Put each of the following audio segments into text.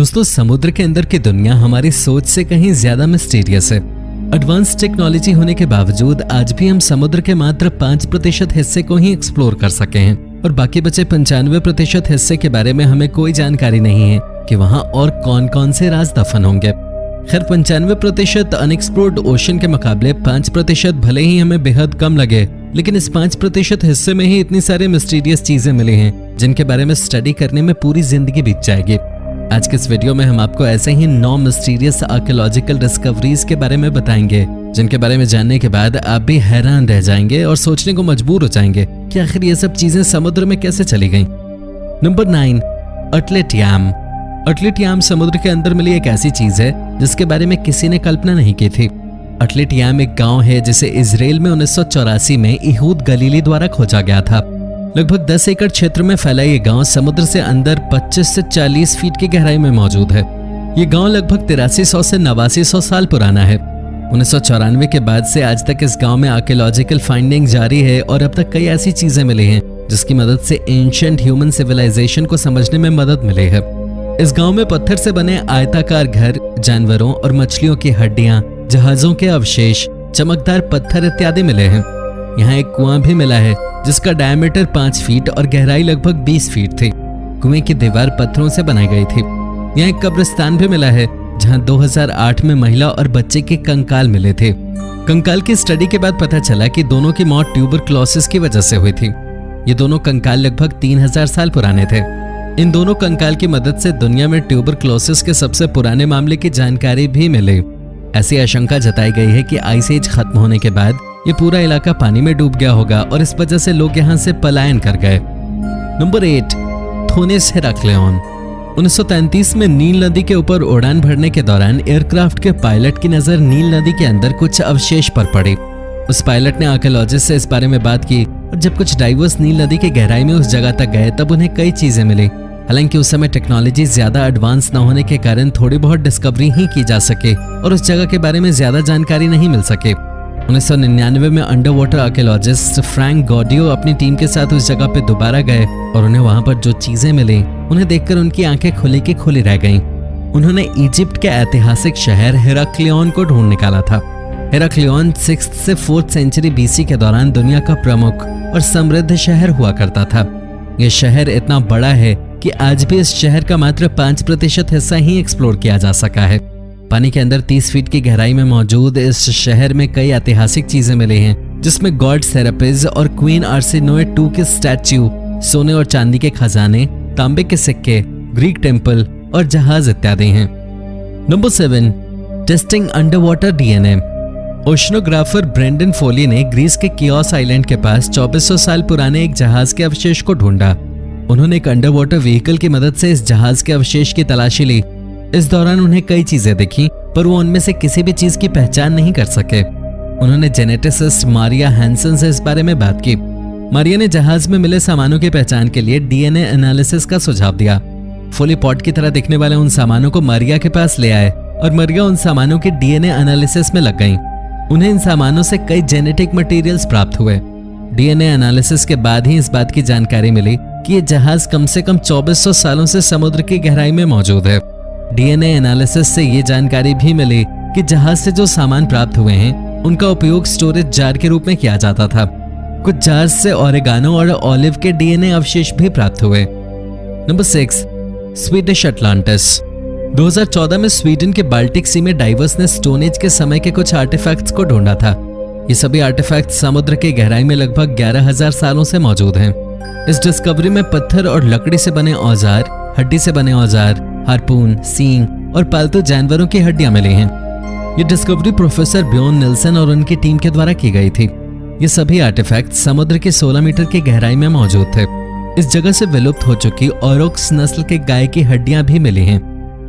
दोस्तों, समुद्र के अंदर की दुनिया हमारी सोच से कहीं ज्यादा मिस्टीरियस है। एडवांस टेक्नोलॉजी होने के बावजूद आज भी हम समुद्र के मात्र 5% हिस्से को ही एक्सप्लोर कर सके हैं और बाकी बचे 95% हिस्से के बारे में हमें कोई जानकारी नहीं है कि वहाँ और कौन कौन से राज दफन होंगे। खैर, 95% अनएक्सप्लोर्ड ओशन के मुकाबले 5% भले ही हमें बेहद कम लगे, लेकिन इस 5% हिस्से में ही इतनी सारी मिस्टीरियस चीजें मिली हैं जिनके बारे में स्टडी करने में पूरी जिंदगी बीत जाएगी। आज के इस वीडियो में हम आपको ऐसे ही 9 मिस्टीरियस आर्कियोलॉजिकल डिस्कवरीज के बारे में बताएंगे जिनके बारे में जानने के बाद आप भी हैरान रह जाएंगे और सोचने को मजबूर हो जाएंगे कि आखिर ये सब चीजें समुद्र में कैसे चली गईं। नंबर 9, अटलेट याम। अटलेट याम समुद्र के अंदर मिली एक ऐसी चीज है जिसके बारे में किसी ने कल्पना नहीं की थी। अटलेट याम एक गांव है जिसे इजराइल में 1984 में यहूद गलीली द्वारा खोजा गया था। लगभग 10 एकड़ क्षेत्र में फैला ये गांव समुद्र से अंदर 25 से 40 फीट की गहराई में मौजूद है। ये गांव लगभग 8300 से 8900 साल पुराना है। 1994 के बाद से आज तक इस गांव में आर्कियोलॉजिकल फाइंडिंग जारी है और अब तक कई ऐसी चीजें मिली हैं जिसकी मदद से एंशिएंट ह्यूमन सिविलाइजेशन को समझने में मदद मिली है। इस गांव में पत्थर से बने आयताकार घर, जानवरों और मछलियों की हड्डियां, जहाजों के अवशेष, चमकदार पत्थर इत्यादि मिले हैं। यहाँ एक कुआं भी मिला है जिसका डायमीटर 5 फीट और गहराई लगभग 20 फीट थी। कुएं की दीवार पत्थरों से बनाई गई थी। यहाँ एक कब्रिस्तान भी मिला है जहाँ 2008 में महिला और बच्चे के कंकाल मिले थे। कंकाल की स्टडी के बाद पता चला कि दोनों की मौत ट्यूबरक्लोसिस की वजह से हुई थी। ये दोनों कंकाल लगभग 3000 साल पुराने थे। इन दोनों कंकाल की मदद से दुनिया में ट्यूबरक्लोसिस के सबसे पुराने मामले की जानकारी भी मिली। ऐसी आशंका जताई गई है कि आइस एज खत्म होने के बाद ये पूरा इलाका पानी में डूब गया होगा और इस वजह से लोग यहाँ से पलायन कर गए। नंबर 8, थोनिस हेराक्लियन। 1933 में नील नदी के ऊपर उड़ान भरने के दौरान एयरक्राफ्ट के पायलट की नजर नील नदी के अंदर कुछ अवशेष पर पड़ी। उस पायलट ने आर्कियोलॉजिस्ट से इस बारे में बात की और जब कुछ डाइवर्स नील नदी की गहराई में उस जगह तक गए तब उन्हें कई चीजें मिली। हालांकि उस समय टेक्नोलॉजी ज्यादा एडवांस न होने के कारण थोड़ी बहुत डिस्कवरी ही की जा सके और उस जगह के बारे में ज्यादा जानकारी नहीं मिल सके। 1999 में अंडर वाटर आर्कियोलॉजिस्ट फ्रैंक गॉडियो अपनी टीम के साथ उस जगह पे दोबारा गए और उन्हें वहां पर जो चीजें मिली उन्हें देखकर उनकी आंखें खुली की खुली रह गईं। उन्होंने इजिप्ट के ऐतिहासिक शहर हेराक्लियन को ढूंढ निकाला था। हेराक्लियन 6th से 4th सेंचुरी बीसी के दौरान दुनिया का प्रमुख और समृद्ध शहर हुआ करता था। यह शहर इतना बड़ा है कि आज भी इस शहर का मात्र 5% हिस्सा ही एक्सप्लोर किया जा सका है। पानी के अंदर 30 फीट की गहराई में मौजूद इस शहर में कई ऐतिहासिक चीजें मिली हैं जिसमें गॉड सेरापिस और क्वीन आर्सेनोए II के स्टैच्यू, सोने और चांदी के खजाने, तांबे के सिक्के, ग्रीक टेम्पल और जहाज इत्यादि हैं। Number 7, testing under water DNA। Oceanographer Brendan Foley ने ग्रीस के कियोस आइलैंड के पास 2400 साल पुराने एक जहाज के अवशेष को ढूंढा। उन्होंने एक अंडर वाटर व्हीकल की मदद से इस जहाज के अवशेष की तलाशी ली। इस दौरान उन्हें कई चीजें दिखी पर वो उनमें से किसी भी चीज की पहचान नहीं कर सके। उन्होंने जेनेटिसिस्ट मारिया हैंसन से इस बारे में बात की। मारिया ने जहाज में मिले सामानों की पहचान के लिए DNA एनालिसिस का सुझाव दिया। फोली पॉट की तरह दिखने वाले उन सामानों को मारिया के पास ले आए और मारिया उन सामानों के DNA एनालिसिस में लग गईं। उन्हें इन सामानों से कई जेनेटिक मटेरियल्स प्राप्त हुए। DNA एनालिसिस के बाद ही इस बात की जानकारी मिली कि ये जहाज कम से कम 2400 सालों से समुद्र की गहराई में मौजूद है। DNA एनालिसिस से ये जानकारी भी मिली कि जहाज से जो सामान प्राप्त हुए हैं उनका उपयोग स्टोरेज जार के रूप में किया जाता था। कुछ जार से ओरेगानो और ऑलिव के DNA अवशेष भी प्राप्त हुए। Number 6, Swedish Atlantis. 2014 में स्वीडन के बाल्टिक सी में डाइवर्स ने स्टोन एज के समय के कुछ आर्टिफैक्ट्स को ढूंढा था। ये सभी आर्टिफैक्ट्स समुद्र की गहराई में लगभग 11000 सालों से मौजूद हैं। इस डिस्कवरी में पत्थर और लकड़ी से बने औजार, हड्डी से बने औजार, हार्पून, सींग और पालतू जानवरों की हड्डियां मिली हैं। ये डिस्कवरी प्रोफेसर ब्योर्न निल्सन और उनकी टीम के द्वारा की गई थी। ये सभी आर्टिफैक्ट समुद्र के 16 मीटर की गहराई में मौजूद थे। इस जगह से विलुप्त हो चुकी ओरोक्स नस्ल के गाय की हड्डियां भी मिली हैं।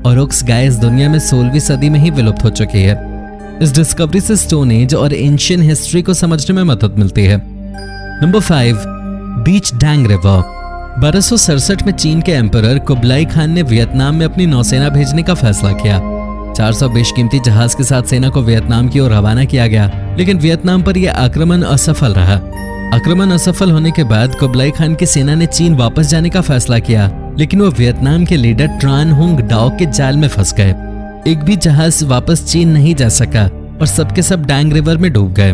ओरोक्स गाय इस दुनिया में 16वीं सदी में ही विलुप्त हो चुकी है। इस डिस्कवरी से स्टोन एज और एंशिएंट हिस्ट्री को समझने में मदद मिलती है। नंबर 5, बीच डैंग रिवर। 1267 में चीन के एम्परर कुबलाई खान ने वियतनाम में अपनी नौसेना भेजने का फैसला किया। 400 बेशकीमती जहाज के साथ सेना को वियतनाम की ओर रवाना किया गया, लेकिन वियतनाम पर यह आक्रमण असफल रहा। आक्रमण असफल होने के बाद कुबलाई खान की सेना ने चीन वापस जाने का फैसला किया लेकिन वो वियतनाम के लीडर ट्रान हुंग डाओ के जाल में फंस गए। एक भी जहाज वापस चीन नहीं जा सका और सबके सब डांग रिवर में डूब गए।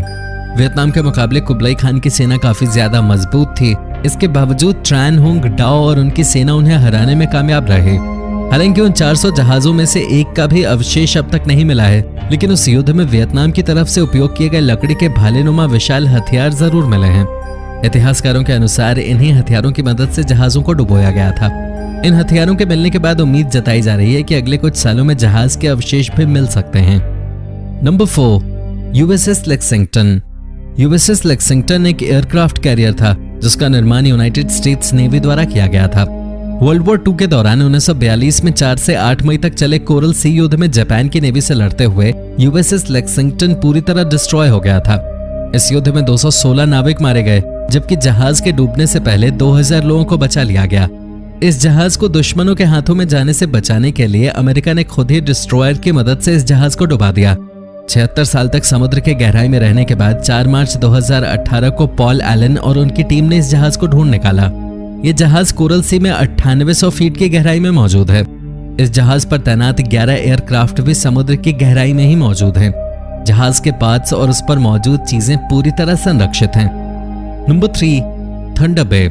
वियतनाम के मुकाबले कुबलाई खान की सेना काफी ज्यादा मजबूत थी। इसके बावजूद ट्रान हुंग डाओ और उनकी सेना उन्हें हराने में कामयाब रहे। हालांकि उन 400 जहाजों में से एक का भी अवशेष अब तक नहीं मिला है, लेकिन उस युद्ध में वियतनाम की तरफ से उपयोग किए गए लकड़ी के भालेनुमा विशाल हथियार जरूर मिले हैं। इतिहासकारों के अनुसार इन्हीं हथियारों की मदद से जहाजों को डुबोया गया था। इन हथियारों के मिलने के बाद उम्मीद जताई जा रही है कि अगले कुछ सालों में जहाज के अवशेष भी मिल सकते हैं। Number 4, USS Lexington. USS Lexington एक एयरक्राफ्ट कैरियर था जिसका निर्माण यूनाइटेड स्टेट्स नेवी द्वारा किया गया था। वर्ल्ड वॉर 2 के दौरान 1942 में 4 से 8 मई तक चले कोरल सी युद्ध में जापान की नेवी से लड़ते हुए यूएसएस लेक्सिंगटन पूरी तरह डिस्ट्रॉय हो गया था। इस युद्ध में 216 नाविक मारे गए, जबकि जहाज के डूबने से पहले 2000 लोगों को बचा लिया गया। इस जहाज को दुश्मनों के हाथों में जाने से बचाने के लिए अमेरिका ने खुद ही डिस्ट्रॉयर की मदद से इस जहाज को डुबा दिया। 76 साल तक समुद्र के गहराई में रहने के बाद 4 मार्च 2018 को पॉल एलन और उनकी टीम ने इस जहाज को ढूंढ निकाला। ये जहाज कोरल सी में 9800 फीट की गहराई में मौजूद है। इस जहाज पर तैनात 11 एयरक्राफ्ट भी समुद्र की गहराई में ही मौजूद हैं। जहाज के पार्ट्स और उस पर मौजूद चीजें पूरी तरह संरक्षित हैं। नंबर 3, थंडर बे।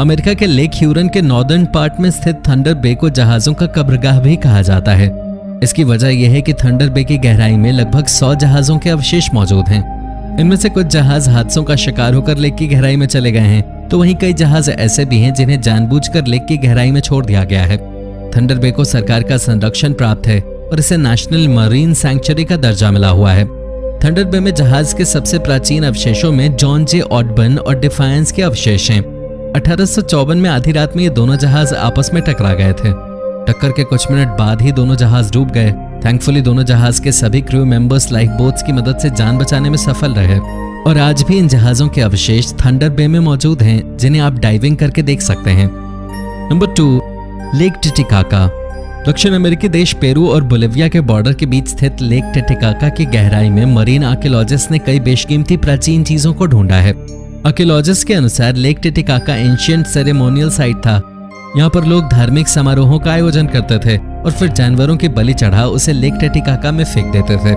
अमेरिका के लेक ह्यूरन के नॉर्दर्न पार्ट में स्थित थंडर बे को जहाजों का कब्रगाह भी कहा जाता है। इसकी वजह यह है कि थंडर बे की गहराई में लगभग 100 जहाजों के अवशेष मौजूद हैं। इनमें से कुछ जहाज हादसों का शिकार होकर लेक की गहराई में चले गए हैं, तो वहीं कई जहाज ऐसे भी हैं जिन्हें जानबूझकर लेक की गहराई में छोड़ दिया गया है। थंडर बे को सरकार का संरक्षण प्राप्त है और इसे नेशनल मरीन सैंक्चुरी का दर्जा मिला हुआ है। थंडर बे में जहाज के सबसे प्राचीन अवशेषों में जॉन जे ऑडबर्न और डिफायंस के अवशेष हैं। 1854 में आधी रात में ये दोनों जहाज आपस में टकरा गए थे। टक्कर के कुछ मिनट बाद ही दोनों जहाज डूब गए। थैंकफुली दोनों जहाज के सभी क्रू मेंबर्स लाइफ बोट्स की मदद से जान बचाने में सफल रहे और आज भी इन जहाजों के अवशेष थंडर बे में मौजूद हैं, जिन्हें आप डाइविंग करके देख सकते हैं। Number 2, lake Titicaca. दक्षिण अमेरिकी देश पेरू और बोलिविया के बॉर्डर के बीच स्थित लेक टिटिकाका की गहराई में मरीन आर्कियोलॉजिस्ट ने कई बेशकीमती प्राचीन चीजों को ढूंढा है। आर्कियोलॉजिस्ट के अनुसार lake Titicaca ancient ceremonial site था। यहाँ पर लोग धार्मिक समारोहों का आयोजन करते थे और फिर जानवरों की बलि चढ़ा उसे लेक टिटिकाका में फेंक देते थे।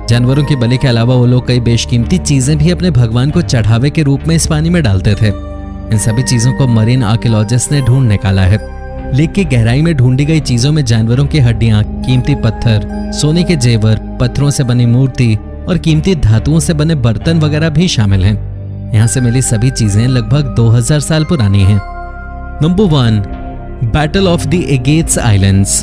जानवरों की बलि के अलावा वो लोग कई बेशकीमती चीजें भी अपने भगवान को चढ़ावे के रूप में इस पानी में डालते थे। इन सभी चीजों को मरीन आर्कियोलॉजिस्ट ने ढूंढ निकाला है। लेक की गहराई में ढूंढी गई चीजों में जानवरों की हड्डियां, कीमती पत्थर, सोने के जेवर, पत्थरों से बनी मूर्ति और कीमती धातुओं से बने बर्तन वगैरह भी शामिल हैं। यहाँ से मिली सभी चीजें लगभग 2000 साल पुरानी हैं। Number 1, battle of the Aegates islands.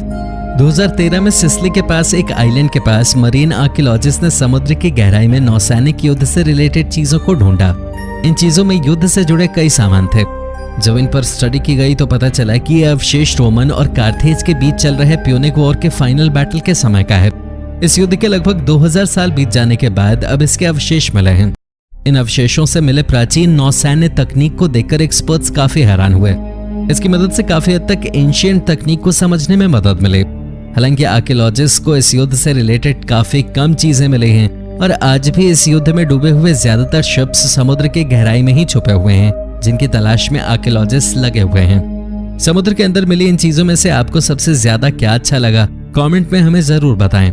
2013 में सिसिली के पास एक आइलैंड के पास मरीन आर्कियोलॉजिस्ट ने समुद्र की गहराई में नौसैनिक युद्ध से रिलेटेड चीजों को ढूंढा। इन चीजों में युद्ध से जुड़े कई सामान थे। जब इन पर स्टडी की गई तो पता चला कि यह अवशेष रोमन और कार्थेज के बीच चल रहे प्यूनिक वॉर के फाइनल बैटल के समय का है। इस युद्ध के लगभग 2000 साल बीत जाने के बाद अब इसके अवशेष मिले हैं। इन अवशेषों से मिले प्राचीन नौसैन्य तकनीक को देखकर एक्सपर्ट्स काफी हैरान हुए। इसकी मदद से काफी हद तक एंशिएंट तकनीक को समझने में मदद मिली। हालांकि आर्कियोलॉजिस्ट को इस युद्ध से रिलेटेड काफी कम चीजें मिली हैं और आज भी इस युद्ध में डूबे हुए ज्यादातर शिप्स समुद्र की गहराई में ही छुपे हुए हैं, जिनकी तलाश में आर्कियोलॉजिस्ट लगे हुए हैं। समुद्र के अंदर मिली इन चीजों में से आपको सबसे ज्यादा क्या अच्छा लगा, कमेंट में हमें जरूर बताएं।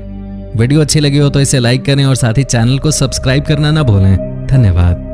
वीडियो अच्छी लगी हो तो इसे लाइक करें और साथ ही चैनल को सब्सक्राइब करना ना भूलें। धन्यवाद।